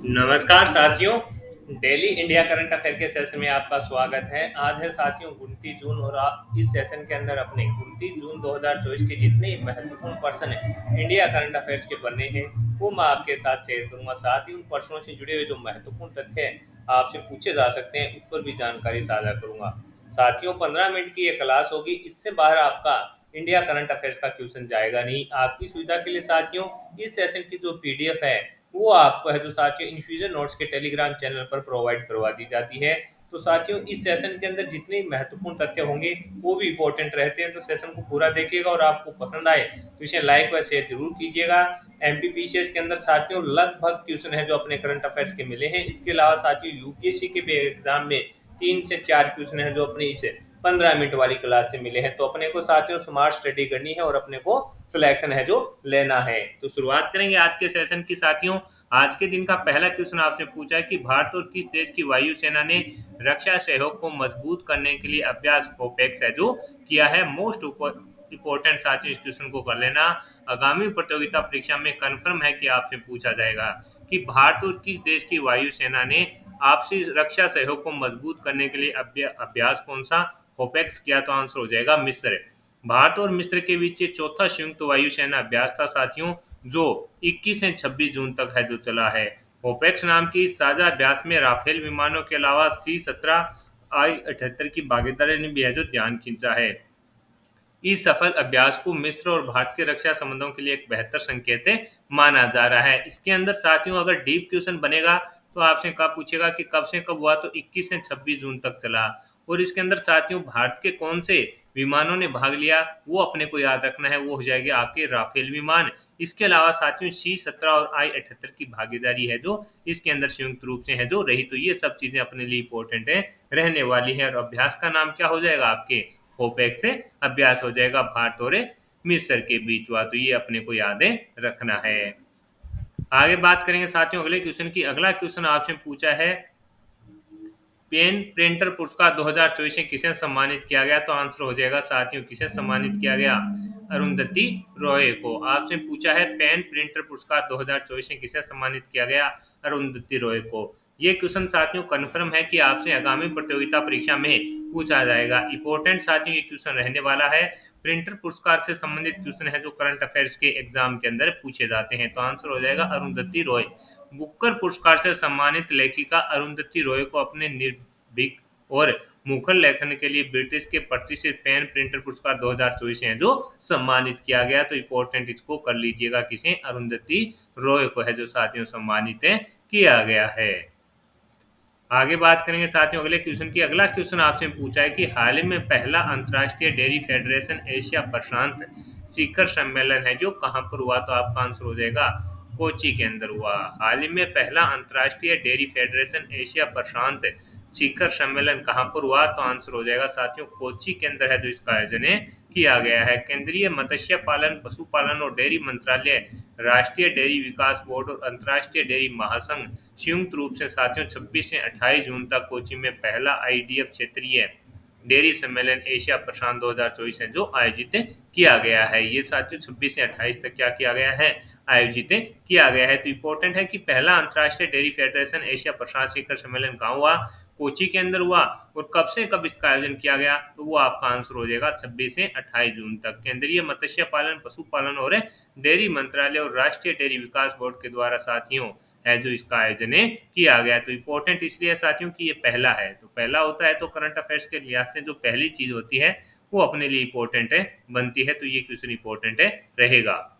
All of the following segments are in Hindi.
नमस्कार साथियों। डेली इंडिया करंट अफेयर के सेशन में आपका स्वागत है। आज है साथियों 29 जून और आप इस सेशन के अंदर अपने 29 जून 2024 के जितने महत्वपूर्ण प्रश्न हैं इंडिया करंट अफेयर्स के बने हैं वो मैं आपके साथ शेयर करूंगा। साथ ही उन प्रश्नों से जुड़े हुए जो महत्वपूर्ण तथ्य हैं आपसे पूछे जा सकते हैं उस पर भी जानकारी साझा करूंगा। साथियों 15 मिनट की ये क्लास होगी, इससे बाहर आपका इंडिया करंट अफेयर्स का क्वेश्चन जाएगा नहीं। आपकी सुविधा के लिए साथियों इस सेशन की जो पीडीएफ है वो आपको है जो साथियों इन्फ्यूजन नोट्स के टेलीग्राम चैनल पर प्रोवाइड करवा दी जाती है। तो साथियों इस सेशन के अंदर जितने महत्वपूर्ण तथ्य होंगे वो भी इंपॉर्टेंट रहते हैं, तो सेशन को पूरा देखिएगा और आपको पसंद आए तो इसे लाइक व शेयर जरूर कीजिएगा। एमपीपीसीएस के अंदर साथियों लगभग क्वेश्चन है जो अपने करंट अफेयर्स के मिले हैं। इसके अलावा साथियों यूपीएससी के भी एग्जाम में 3 से 4 क्वेश्चन है जो अपने इस 15 मिनट वाली क्लास से मिले हैं। तो अपने को साथियों स्मार्ट स्टडी करनी है और अपने को सिलेक्शन है जो लेना है। तो शुरुआत करेंगे आज के सेशन की साथियों। आज के दिन का पहला क्वेश्चन आपसे पूछा है कि भारत और किस देश की वायुसेना ने रक्षा सहयोग को मजबूत करने के लिए अभ्यास ओपेक्स है जो किया है। मोस्ट इंपॉर्टेंट साथियों इस क्वेश्चन को कर लेना। आगामी प्रतियोगिता परीक्षा में कंफर्म है कि आपसे पूछा जाएगा कि भारत और किस देश की वायुसेना ने आपसी रक्षा सहयोग को मजबूत करने के लिए अभ्यास कौन सा ओपेक्स किया, तो आंसर हो जाएगा मिस्र। भारत और मिस्र के बीच ये चौथा संयुक्त वायुसेना अभ्यास था साथियों, जो 21 से 26 जून तक है जो चला है। ओपेक्स नाम की इस साझा अभ्यास में राफेल विमानों के अलावा C-17 I-78 की भागीदारी ने भी है जो ध्यान खींचा है। इस सफल अभ्यास को मिस्र और भारत के रक्षा संबंधों के लिए एक बेहतर संकेत माना जा रहा है। इसके अंदर साथियों अगर डीप क्वेश्चन बनेगा तो आपसे कब पूछेगा कि कब से कब हुआ, तो 21 से 26 जून तक चला। और इसके अंदर साथियों भारत के कौन से विमानों ने भाग लिया वो अपने को याद रखना है, वो हो जाएगी आपके राफेल विमान। इसके अलावा साथियों C-17 और I-78 की भागीदारी है जो इसके अंदर संयुक्त रूप से है जो रही। तो ये सब चीजें अपने लिए इंपॉर्टेंट है रहने वाली है। और अभ्यास का नाम क्या हो जाएगा आपके ओपेक से अभ्यास हो जाएगा भारत और मिस्र के बीच हुआ। तो ये अपने को याद रखना है। आगे बात करेंगे साथियों अगले क्वेश्चन की। अगला क्वेश्चन आपसे पूछा है पेन प्रिंटर पुरस्कार 2024 में किसे सम्मानित किया गया, तो आंसर हो जाएगा साथियों किसे सम्मानित किया गया, अरुंधति रॉय को। आपसे पूछा है पेन प्रिंटर पुरस्कार 2024 में किसे सम्मानित किया गया, अरुंधति रॉय को। ये क्वेश्चन साथियों कंफर्म है कि आपसे आगामी प्रतियोगिता परीक्षा में पूछा जाएगा। इंपॉर्टेंट साथियों ये क्वेश्चन रहने वाला है। प्रिंटर पुरस्कार से संबंधित क्वेश्चन है जो करंट अफेयर्स के एग्जाम के अंदर पूछे जाते हैं। तो आंसर हो जाएगा अरुंधति रॉय। बुकर पुरस्कार से सम्मानित लेखिका अरुंधति रॉय को अपने निर्भीक और मुखर लेखन के लिए ब्रिटिश के प्रतिष्ठित पेन प्रिंटर पुरस्कार 2024 है जो सम्मानित किया गया। तो इम्पोर्टेंट इसको कर लीजिएगा, किसे, अरुंधति रॉय को है जो साथियों सम्मानित किया गया है। आगे बात करेंगे साथियों अगले क्वेश्चन की। अगला क्वेश्चन आपसे पूछा है कि हाल ही में पहला अंतर्राष्ट्रीय डेयरी फेडरेशन एशिया प्रशांत शिखर सम्मेलन है जो कहां पर हुआ, तो आपका आंसर हो जाएगा कोची के अंदर हुआ। हाल ही में पहला अंतर्राष्ट्रीय डेयरी फेडरेशन एशिया प्रशांत शिखर सम्मेलन कहां पर हुआ, तो आंसर हो जाएगा साथियों कोची के अंदर है जो इसका आयोजन किया गया है। केंद्रीय मत्स्य पालन पशुपालन और डेयरी मंत्रालय, राष्ट्रीय डेयरी विकास बोर्ड और अंतर्राष्ट्रीय डेयरी महासंघ संयुक्त रूप से साथियों 26 से 28 जून तक कोची में पहला आईडीएफ क्षेत्रीय डेयरी सम्मेलन एशिया प्रशांत 2024 है जो आयोजित किया गया है। ये साथियों 26 से 28 तक क्या किया गया है, आयोजित किया गया है। तो इम्पोर्टेंट है कि पहला अंतर्राष्ट्रीय डेयरी फेडरेशन एशिया प्रशांत शिखर सम्मेलन कहाँ हुआ, कोची के अंदर हुआ। और कब से कब इसका आयोजन किया गया, तो वो आपका आंसर हो जाएगा 26 से 28 जून तक। केंद्रीय मत्स्य पालन पशुपालन और डेयरी मंत्रालय और राष्ट्रीय डेयरी विकास बोर्ड के द्वारा साथियों है जो इसका आयोजन किया गया। तो इम्पोर्टेंट इसलिए है साथियों कि ये पहला है, तो पहला होता है तो करंट अफेयर्स के लिहाज से जो पहली चीज होती है वो अपने लिए इंपॉर्टेंट बनती है। तो ये क्वेश्चन इंपॉर्टेंट रहेगा।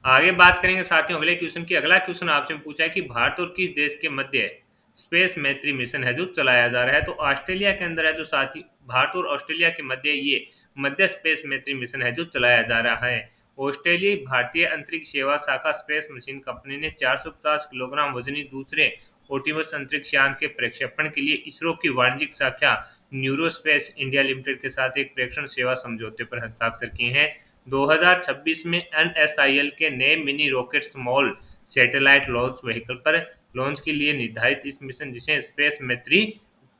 आगे बात करेंगे साथियों अगले क्वेश्चन की। अगला क्वेश्चन आपसे पूछा है कि भारत और किस देश के मध्य स्पेस मैत्री मिशन है जो चलाया जा रहा है, तो ऑस्ट्रेलिया के अंदर है जो साथी भारत और ऑस्ट्रेलिया के मध्य ये मध्य स्पेस मैत्री मिशन है जो चलाया जा रहा है। ऑस्ट्रेलियाई भारतीय अंतरिक्ष सेवा शाखा स्पेस मशीन कंपनी ने 450 किलोग्राम वजनी दूसरे ओटिमस अंतरिक्ष यान के प्रक्षेपण के लिए इसरो की वाणिज्यिक शाखा न्यूरोस्पेस इंडिया लिमिटेड के साथ एक प्रेक्षण सेवा समझौते पर हस्ताक्षर किए हैं। 2026 में एनएसआईएल के नए mini rocket small satellite launch vehicle पर लॉन्च के लिए निर्धारित इस मिशन जिसे स्पेस मैत्री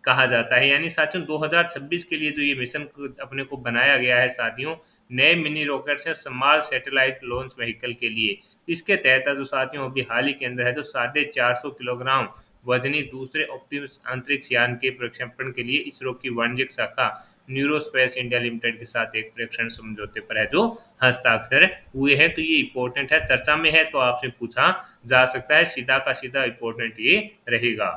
कहा जाता है, यानी साथियों 2026 के लिए जो ये मिशन अपने को बनाया गया है साथियों, नए मिनी रॉकेट से स्मॉल सैटेलाइट लॉन्च व्हीकल के लिए इसके तहत जो साथियों अभी हाल ही के अंदर है जो 450 किलोग्राम वजनी दूसरे ऑप्टिमस अंतरिक्ष यान के प्रक्षेपण के लिए इसरो की वाणिज्यिक शाखा न्यूरोस्पेस इंडिया लिमिटेड के साथ एक प्रेक्षण समझौते पर है जो हस्ताक्षर हुए हैं। तो ये इंपॉर्टेंट है, चर्चा में है, तो आपसे पूछा जा सकता है, सीधा का सीधा इंपॉर्टेंट ये रहेगा।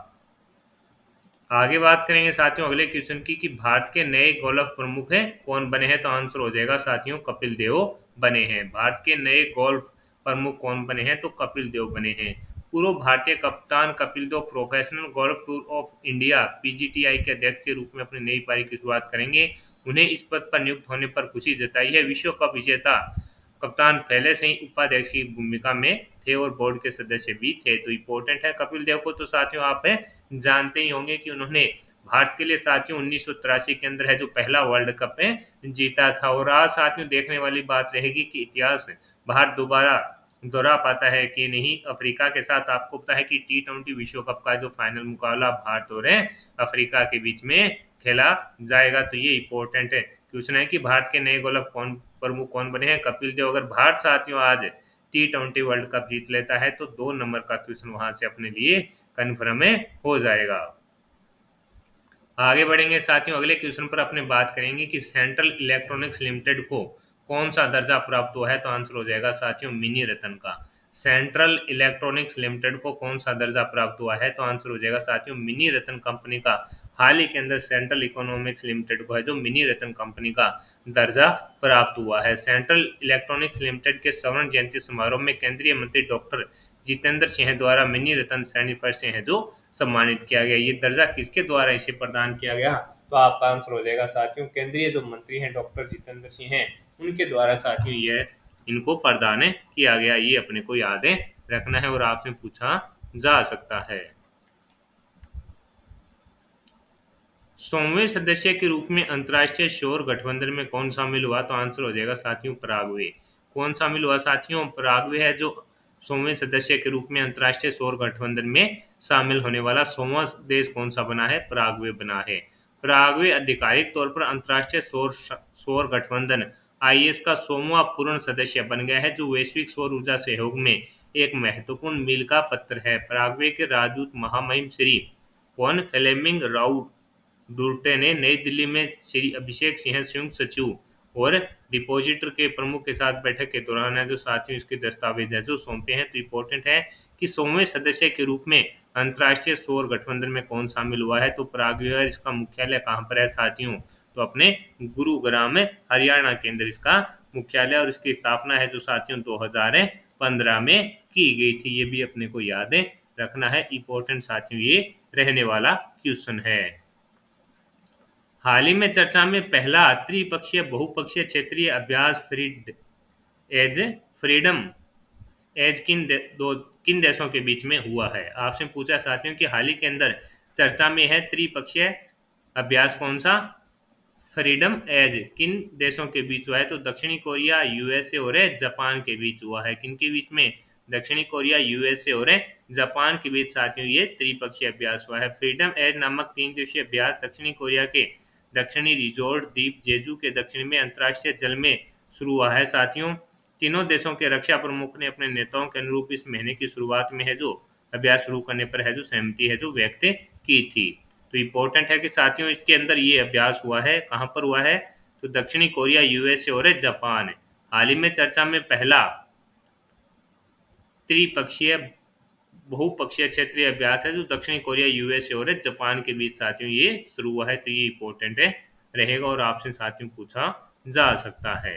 आगे बात करेंगे साथियों अगले क्वेश्चन की कि भारत के नए गोल्फ प्रमुख हैं कौन बने हैं, तो आंसर हो जाएगा साथियों कपिल देव बने हैं। भारत के नए गोल्फ प्रमुख कौन बने हैं, तो कपिल देव बने हैं। पूर्व भारतीय कप्तान Kapil Dev professional golf tour of India PGTI के अध्यक्ष के रूप में अपनी नई पारी की शुरुआत करेंगे। उन्हें इस पद पर नियुक्त होने पर खुशी जताई है। विश्व कप विजेता कप्तान पहले से ही उपाध्यक्ष की भूमिका में थे और बोर्ड के सदस्य भी थे। तो इम्पोर्टेंट है कपिल देव को, तो साथियों आप जानते ही होंगे कि उन्होंने भारत के लिए साथियों 1983 के अंदर है जो पहला वर्ल्ड कप जीता था। और आज साथियों देखने वाली बात रहेगी कि इतिहास भारत दोबारा दोहरा पाता है कि नहीं अफ्रीका के साथ। आपको पता है कि T20 विश्व कप का जो फाइनल मुकाबला भारत और अफ्रीका के बीच में खेला जाएगा। तो ये इंपॉर्टेंट है क्वेश्चन है कि भारत के नए गोलक कौन प्रमुख कौन बने हैं, कपिल देव। अगर भारत साथियों आज T20 वर्ल्ड कप जीत लेता है तो 2 नंबर का क्वेश्चन वहां से अपने लिए कन्फर्म हो जाएगा। आगे बढ़ेंगे साथियों अगले क्वेश्चन पर अपने बात करेंगे कि सेंट्रल इलेक्ट्रॉनिक्स लिमिटेड को कौन सा दर्जा प्राप्त हुआ है, तो आंसर हो जाएगा साथियों मिनी रतन का। सेंट्रल इलेक्ट्रॉनिक्स लिमिटेड को कौन सा दर्जा प्राप्त हुआ है, तो आंसर हो जाएगा साथियों मिनी रतन कंपनी का। हाल ही के अंदर सेंट्रल इकोनॉमिक्स लिमिटेड को है जो मिनी रतन कंपनी का दर्जा प्राप्त हुआ है। सेंट्रल इलेक्ट्रॉनिक्स लिमिटेड के स्वर्ण जयंती समारोह में केंद्रीय मंत्री डॉक्टर जितेंद्र सिंह द्वारा मिनी रतन श्रेणी पर से है जो सम्मानित किया गया। ये दर्जा किसके द्वारा इसे प्रदान किया गया, तो आपका आंसर हो जाएगा साथियों केंद्रीय जो मंत्री हैं डॉक्टर जितेंद्र सिंह हैं उनके द्वारा साथियों ये इनको प्रदान किया गया। ये अपने को याद रखना है और आपसे पूछा जा सकता है। 100वें सदस्य के रूप में अंतर्राष्ट्रीय सौर गठबंधन में कौन शामिल हुआ, तो आंसर हो जाएगा साथियों पराग्वे। कौन शामिल हुआ साथियों, पराग्वे है जो 100वें सदस्य के रूप में अंतर्राष्ट्रीय सौर गठबंधन में शामिल होने वाला 100वां देश कौन सा बना है, पराग्वे बना है। पराग्वे आधिकारिक तौर पर अंतर्राष्ट्रीय सौर सौर गठबंधन आईएस का 100वां पूर्ण सदस्य बन गया है जो वैश्विक सौर ऊर्जा सहयोग में एक महत्वपूर्ण मील का पत्थर है। पराग्वे के राजदूत महामहिम श्री कौन फ्लेमिंग राउट डुर्टे ने नई दिल्ली में श्री अभिषेक सिंह संयुक्त सचिव और डिपॉजिटर के प्रमुख के साथ बैठक के दौरान है जो साथियों इसके दस्तावेज है जो सौंपे हैं। तो इम्पोर्टेंट है कि 100वें सदस्य के रूप में अंतर्राष्ट्रीय सौर गठबंधन में कौन शामिल हुआ है, तो पराग्वे। इसका मुख्यालय कहाँ पर है साथियों, तो अपने गुरुग्राम में हरियाणा के अंदर इसका मुख्यालय और इसकी स्थापना है जो साथियों 2015 में की गई थी। ये भी अपने को याद रखना है, इंपॉर्टेंट साथियों ये रहने वाला क्वेश्चन है। हाल ही में चर्चा में पहला त्रिपक्षीय बहुपक्षीय क्षेत्रीय अभ्यास एज फ्रीडम एज किन देशों के बीच में हुआ है। आपसे पूछा साथियों कि हाल ही के अंदर चर्चा में है त्रिपक्षीय अभ्यास कौन सा, फ्रीडम एज किन देशों के बीच हुआ है, तो दक्षिणी कोरिया यूएसए और जापान के बीच हुआ है। किन के बीच में, दक्षिणी कोरिया यूएसए और जापान के बीच साथियों ये त्रिपक्षीय अभ्यास हुआ है। फ्रीडम एज नामक 3 दिवसीय अभ्यास दक्षिणी कोरिया के दक्षिणी रिजोर्ट द्वीप जेजू के दक्षिण में अंतर्राष्ट्रीय जल में शुरू हुआ है। साथियों तीनों देशों के रक्षा प्रमुख ने अपने नेताओं के अनुरूप इस महीने की शुरुआत में है जो अभ्यास शुरू करने पर है जो सहमति है जो व्यक्त की थी। तो इम्पोर्टेंट है कि साथियों इसके अंदर ये अभ्यास हुआ है, कहाँ पर हुआ है, तो दक्षिणी कोरिया यूएसए और जापान। हाल ही में चर्चा में पहला त्रिपक्षीय बहुपक्षीय क्षेत्रीय अभ्यास है जो दक्षिणी कोरिया यूएसए और जापान के बीच साथियों ये शुरू हुआ है। तो ये इम्पोर्टेंट रहेगा और आपसे साथियों पूछा जा सकता है।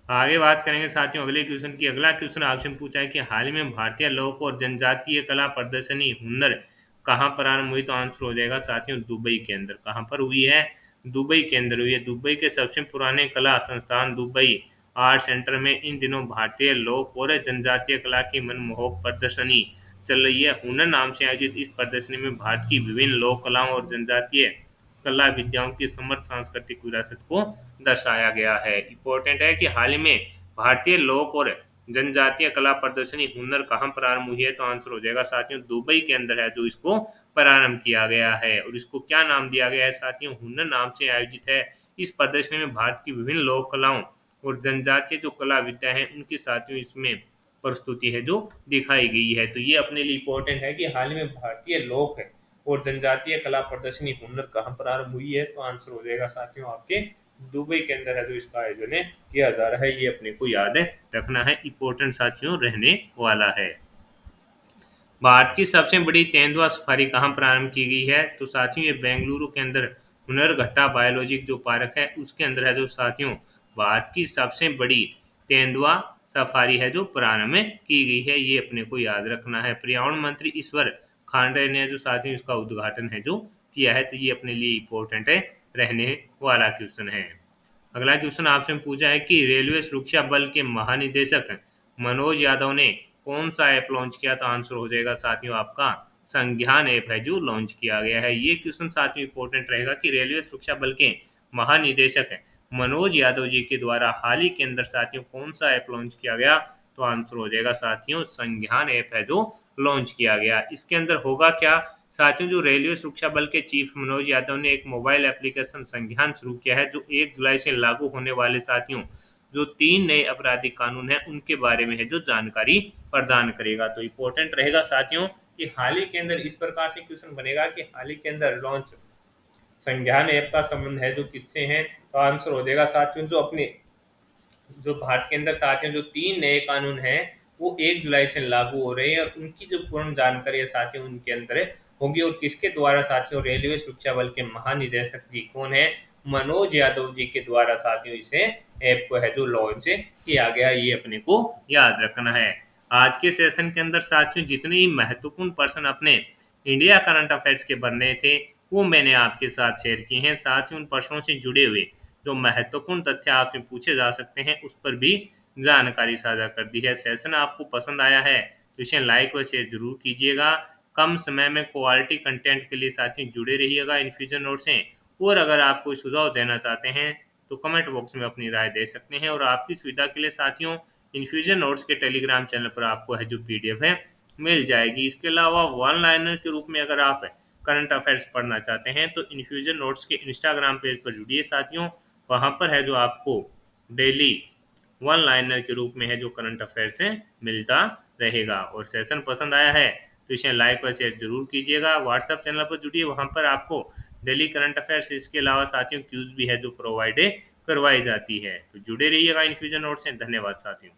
आगे बात करेंगे साथियों अगले क्वेश्चन की। अगला क्वेश्चन आपसे पूछा है कि हाल ही में भारतीय लोक और जनजातीय कला प्रदर्शनी हुनर कहाँ प्रारंभ हुई, तो आंसर हो जाएगा साथियों दुबई के अंदर। कहाँ पर हुई है, दुबई के अंदर हुई है। दुबई के सबसे पुराने कला संस्थान दुबई आर्ट सेंटर में इन दिनों भारतीय लोक और जनजातीय कला की मनमोहक प्रदर्शनी चल रही है। हुनर नाम से आयोजित इस प्रदर्शनी में भारत की विभिन्न लोक कलाओं और जनजातीय कला विद्याओं की समृद्ध सांस्कृतिक विरासत को दर्शाया गया है। इम्पोर्टेंट है कि हाल ही में भारतीय लोक और जनजातीय कला प्रदर्शनी हुनर कहाँ प्रारंभ हुई है, तो आंसर हो जाएगा साथियों दुबई के अंदर है जो इसको प्रारंभ किया गया है। और इसको क्या नाम दिया गया है साथियों, हुनर नाम से आयोजित है। इस प्रदर्शनी में भारत की विभिन्न लोक कलाओं और जनजातीय जो कला विद्या है उनकी साथियों इसमें प्रस्तुति है जो दिखाई गई है। तो ये अपने लिए इम्पोर्टेंट है कि हाल ही में भारतीय लोक है और जनजातीय कला प्रदर्शनी हुनर कहाँ प्रारंभ हुई है, तो आंसर हो जाएगा साथियों आपके दुबई के अंदर है जो इसका आयोजन किया जा रहा है। ये अपने को याद रखना है, इम्पोर्टेंट साथियों रहने वाला है। भारत की सबसे बड़ी तेंदुआ सफारी कहाँ प्रारंभ की गई है, तो साथियों ये बेंगलुरु के अंदर हुनरघट्टा बायोलॉजिक जो पार्क है उसके अंदर है जो साथियों भारत की सबसे बड़ी तेंदुआ सफारी है जो प्रारंभ की गई है। ये अपने को याद रखना है। पर्यावरण मंत्री ईश्वर खांडे ने जो साथियों इसका उद्घाटन है जो किया है। तो ये अपने लिए इम्पोर्टेंट है, रहने वाला क्वेश्चन है। अगला क्वेश्चन आपसे पूछा है कि रेलवे सुरक्षा बल के महानिदेशक मनोज यादव ने कौन सा ऐप लॉन्च किया, तो आंसर हो जाएगा साथियों आपका संज्ञान ऐप है जो लॉन्च किया गया है। ये क्वेश्चन साथियों इंपॉर्टेंट रहेगा कि रेलवे सुरक्षा बल के महानिदेशक मनोज यादव जी के द्वारा हाल ही के अंदर साथियों कौन सा ऐप लॉन्च किया गया, तो आंसर हो जाएगा साथियों संज्ञान ऐप है जो लॉन्च किया गया। इसके अंदर होगा क्या, साथियों जो रेलवे सुरक्षा बल के चीफ मनोज यादव ने एक मोबाइल एप्लीकेशन संज्ञान शुरू किया है जो 1 जुलाई से लागू होने वाले साथियों जो 3 नए आपराधिक कानून है उनके बारे में है जो जानकारी प्रदान करेगा। तो इम्पोर्टेंट रहेगा साथियों कि हाल ही के अंदर इस प्रकार से क्वेश्चन बनेगा कि हाल ही के अंदर लॉन्च संज्ञान ऐप का संबंध है जो किससे है, तो आंसर हो जाएगा साथियों जो अपने जो भारत के अंदर साथियों जो 3 नए कानून हैं वो 1 जुलाई से लागू हो रहे हैं और उनकी जो पूर्ण जानकारी है साथियों उनके अंदर होगी। और किसके द्वारा साथियों, रेलवे सुरक्षा बल के महानिदेशक जी कौन है, मनोज यादव जी के द्वारा साथियों इसे ऐप को है जो लॉन्च किया गया। ये अपने को याद रखना है। आज के सेशन के अंदर साथियों जितने ही महत्वपूर्ण पर्सन अपने इंडिया करंट अफेयर्स के बनने थे वो मैंने आपके साथ शेयर किए हैं। साथ ही उन प्रश्नों से जुड़े हुए जो महत्वपूर्ण तथ्य आपसे पूछे जा सकते हैं उस पर भी जानकारी साझा कर दी है। सेशन आपको पसंद आया है तो इसे लाइक व शेयर जरूर कीजिएगा। कम समय में क्वालिटी कंटेंट के लिए साथियों जुड़े रहिएगा इन्फ्यूजन नोट से। और अगर आप कोई सुझाव देना चाहते हैं तो कमेंट बॉक्स में अपनी राय दे सकते हैं। और आपकी सुविधा के लिए साथियों इन्फ्यूजन नोट्स के टेलीग्राम चैनल पर आपको है जो पीडीएफ है मिल जाएगी। इसके अलावा वन लाइनर के रूप में अगर आप करंट अफेयर्स पढ़ना चाहते हैं तो इन्फ्यूजन नोट्स के इंस्टाग्राम पेज पर जुड़िए साथियों। वहां पर है जो आपको डेली वन लाइनर के रूप में है जो करंट अफेयर्स है मिलता रहेगा। और सेशन पसंद आया है तो इसे लाइक व शेयर जरूर कीजिएगा। व्हाट्सएप चैनल पर जुड़िए, वहां पर आपको डेली करंट अफेयर्स इसके अलावा साथियों क्यूज भी है जो प्रोवाइड करवाई जाती है। तो जुड़े रहिएगा इन्फ्यूजन नोट से। धन्यवाद साथियों।